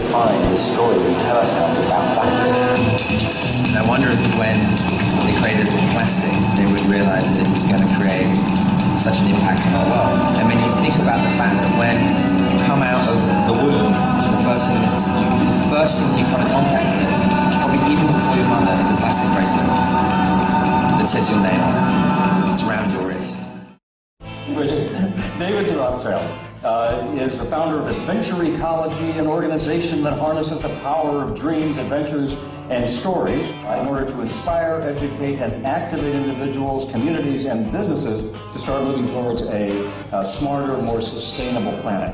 redefine the story we tell ourselves about plastic. And I wonder if when they created plastic, they would realize that it was going to create such an impact on our world. I mean, you think about the fact that when you come out of the womb, the first thing you come in contact with, probably even before your mother, is a plastic bracelet that says your name on it. It's around your wrist. David Rothschild is the founder of Adventure Ecology, an organization that harnesses the power of dreams, adventures, and stories in order to inspire, educate, and activate individuals, communities, and businesses to start moving towards a smarter, more sustainable planet.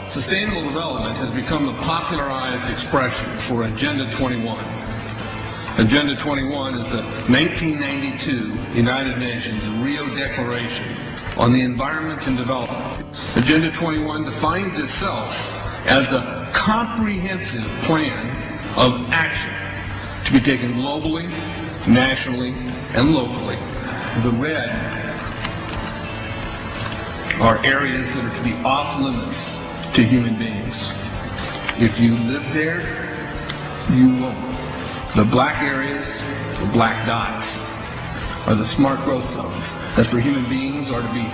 Sustainable development has become the popularized expression for Agenda 21. Agenda 21 is the 1992 United Nations Rio Declaration on the Environment and Development. Agenda 21 defines itself as the comprehensive plan of action to be taken globally, nationally, and locally. The red are areas that are to be off limits to human beings. If you live there, you won't. The black areas, the black dots, are the smart growth zones that for human beings are to be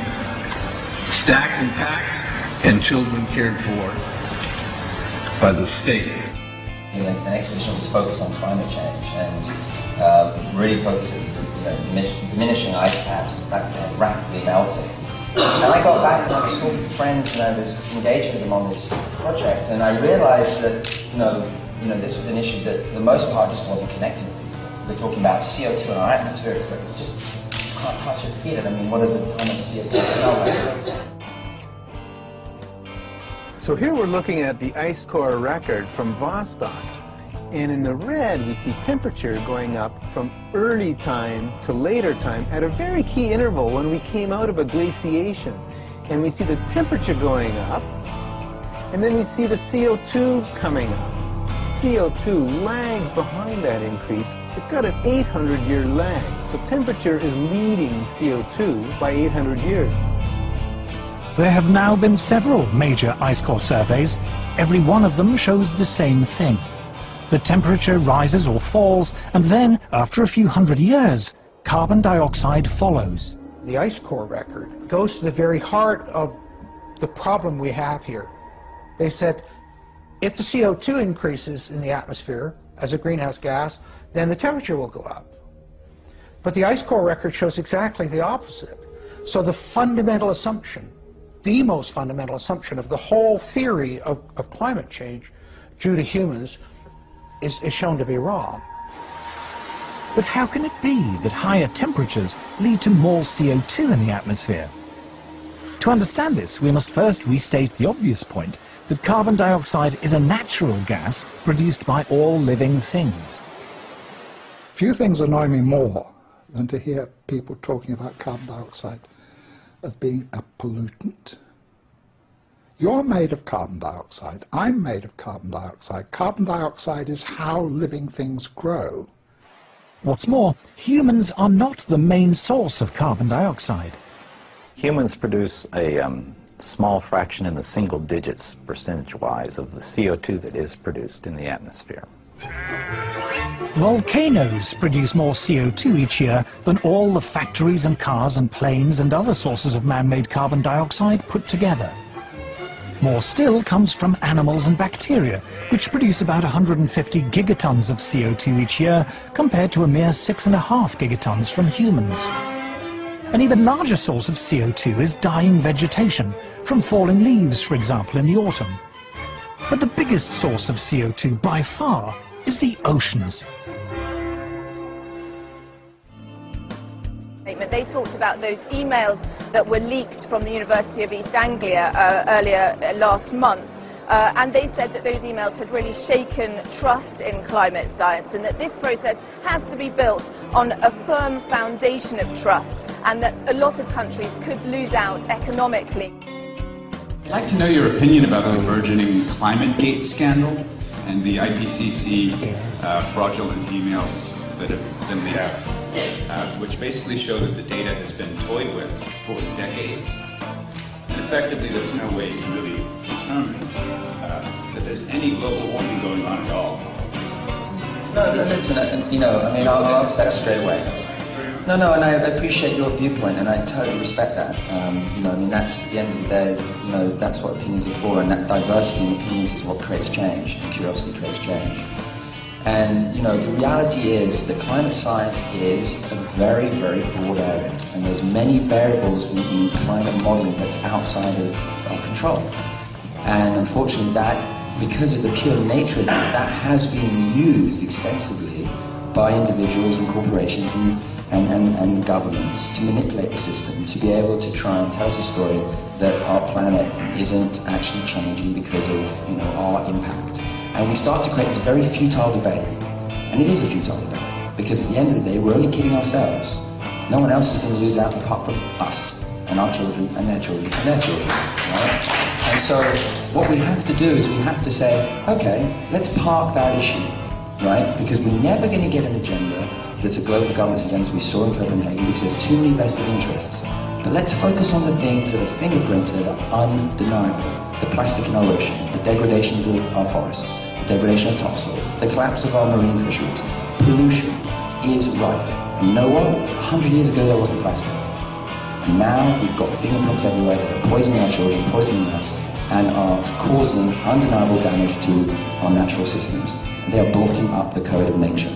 stacked and packed and children cared for by the state. An exhibition was focused on climate change and really focused on diminishing ice caps, rapidly melting. And I got back and I was talking to friends and I was engaged with them on this project, and I realized that this was an issue that for the most part just wasn't connecting with people. We're talking about CO2 in our atmosphere, but it's just, you can't touch it, feel it. I mean, what does a ton of CO2 smell like? So here we're looking at the ice core record from Vostok. And in the red, we see temperature going up from early time to later time at a very key interval when we came out of a glaciation. And we see the temperature going up, and then we see the CO2 coming up. CO2 lags behind that increase. It's got an 800-year lag, so temperature is leading CO2 by 800 years. There have now been several major ice core surveys. Every one of them shows the same thing. The temperature rises or falls, and then, after a few hundred years, carbon dioxide follows. The ice core record goes to the very heart of the problem we have here. They said, if the CO2 increases in the atmosphere as a greenhouse gas, then the temperature will go up. But the ice core record shows exactly the opposite. So the fundamental assumption, the most fundamental assumption of the whole theory of climate change due to humans is shown to be wrong. But how can it be that higher temperatures lead to more CO2 in the atmosphere? To understand this, we must first restate the obvious point that carbon dioxide is a natural gas produced by all living things. Few things annoy me more than to hear people talking about carbon dioxide as being a pollutant. You're made of carbon dioxide, I'm made of carbon dioxide. Carbon dioxide is how living things grow. What's more, humans are not the main source of carbon dioxide. Humans produce a small fraction in the single digits percentage-wise of the CO2 that is produced in the atmosphere. Volcanoes produce more CO2 each year than all the factories and cars and planes and other sources of man-made carbon dioxide put together. More still comes from animals and bacteria, which produce about 150 gigatons of CO2 each year, compared to a mere 6.5 gigatons from humans. An even larger source of CO2 is dying vegetation, from falling leaves, for example, in the autumn. But the biggest source of CO2 by far is the oceans. They talked about those emails that were leaked from the University of East Anglia earlier last month. And they said that those emails had really shaken trust in climate science, and that this process has to be built on a firm foundation of trust, and that a lot of countries could lose out economically. I'd like to know your opinion about the burgeoning Climate Gate scandal and the IPCC fraudulent emails that have been leaked, which basically show that the data has been toyed with for decades. And effectively, there's no way to really determine that there's any global warming going on at all? No, listen, you know, I mean, I'll answer that straight away. No, and I appreciate your viewpoint, and I totally respect that. You know, I mean, that's, at the end of the day, you know, that's what opinions are for, and that diversity in opinions is what creates change, and curiosity creates change. And, you know, the reality is that climate science is a very, very broad area, and there's many variables in climate modeling that's outside of our control. And unfortunately, that, because of the pure nature of that has been used extensively by individuals and corporations and governments to manipulate the system, to be able to try and tell us a story that our planet isn't actually changing because of, you know, our impact. And we start to create this very futile debate. And it is a futile debate, because at the end of the day, we're only kidding ourselves. No one else is going to lose out apart from us, and our children, and their children, and their children. Right? And so what we have to do is we have to say, okay, let's park that issue, right? Because we're never going to get an agenda that's a global governance agenda, as we saw in Copenhagen, because there's too many vested interests. But let's focus on the things that are fingerprints that are undeniable. The plastic in our ocean, the degradations of our forests, the degradation of topsoil, the collapse of our marine fisheries. Pollution is rife. And you know what? 100 years ago there wasn't plastic. And now we've got fingerprints everywhere that are poisoning our children, poisoning us, and are causing undeniable damage to our natural systems. And they are blocking up the code of nature.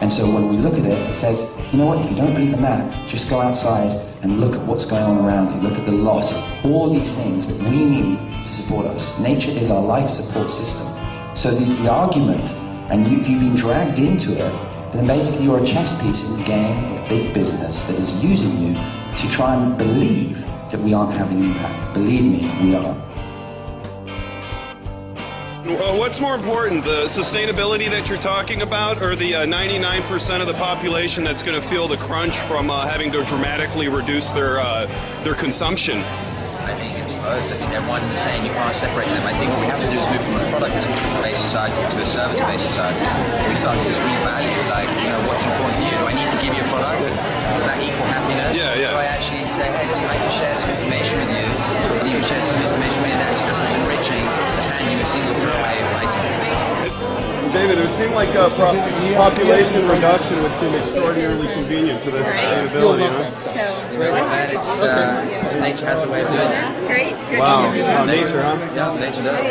And so when we look at it, it says, you know what, if you don't believe in that, just go outside and look at what's going on around you. Look at the loss of all these things that we need to support us. Nature is our life support system. So the argument, and if you've been dragged into it, then basically you're a chess piece in the game of big business that is using you to try and believe that we aren't having impact. Believe me, we are. What's more important, the sustainability that you're talking about, or the 99% of the population that's going to feel the crunch from having to dramatically reduce their consumption? I think it's both. I think they're one and the same. You can't separate them. I think what we have to do is move from a product-based society to a service-based society. We start to revalue, like, you know, what's important to you. Do I need to give you a product? Does that equal happiness? Yeah. Do I actually say, hey, listen, I can share some information with you, and you can share some information with you, and that's just as enriching as handing you a single throwaway item. David, it would seem like population reduction would seem extraordinarily convenient to the sustainability, And it's nature has a way of doing that. That's great. Good. Wow, nature, huh? Yeah, nature does.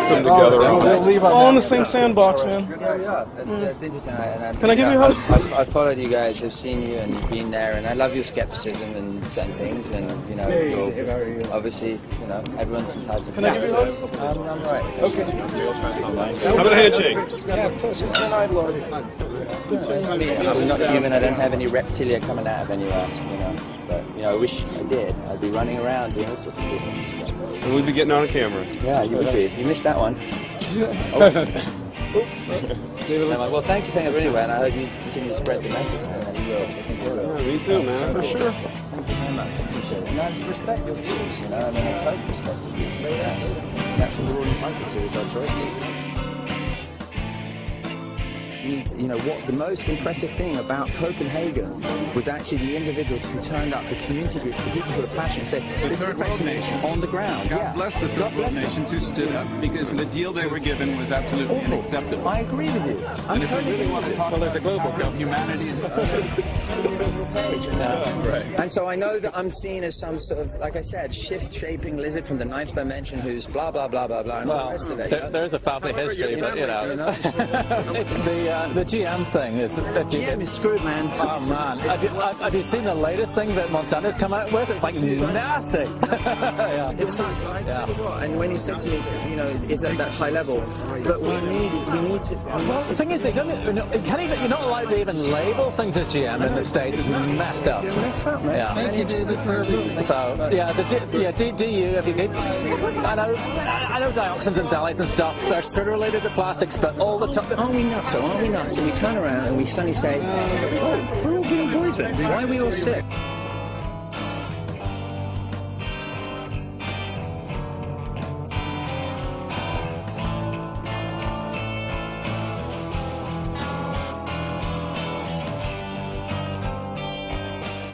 Come together. All in the same sandbox, man. Yeah, that's interesting. Can I give you a hug? I've followed you guys, I've seen you, and you've been there, and I love your skepticism and certain things, and you know, you're obviously, you know, everyone's entitled to. Can I give you a hug? I'm right. Okay. How about a handshake? Yeah, of course. It's an eye, Lord. I'm not human. I don't have any reptilia coming out of anywhere, you know. But you know, I wish I did. I'd be running around doing all sorts of cool things. And we'd be getting on camera. Yeah, you would be. You missed that one. Oops. Well, thanks for saying it anyway, and I hope you continue to spread the message. Yeah, me too, man, for sure. Thank you very much. I appreciate it. And I respect your views, you know. I mean, I totally respect your views. That's what we're all entitled to, is our choices. You know, what the most impressive thing about Copenhagen was actually the individuals who turned up, the community groups, the people who were passionate, said, this is affecting on the ground. God bless the third world nations who stood up, because the deal they were given was absolutely unacceptable. I agree with you. And if we really want to talk about the global of humanity and right. And so I know that I'm seen as some sort of, like I said, shift-shaping lizard from the ninth dimension who's blah, blah, blah, blah, blah, and all the rest of it. There's a family history, but, you know. The GM thing is... GM is screwed, man. Oh, man. Have you seen the latest thing that Monsanto's come out with? It's like nasty. Yeah. It's like, and when you said to me, you know, it's at that high level, but we need to... Well, the thing is, they don't, you're not allowed to even label things as GM in the States. It's messed up. It's messed up, man. Yeah. Thank you, David, for everything. So, yeah, DU, if you need... I know dioxins and phthalates and stuff, they're sort of related to plastics, but all the time... Aren't we nuts, though? Aren't we nuts? And we turn around and we suddenly say, oh, we're all getting poisoned. Why are we all sick?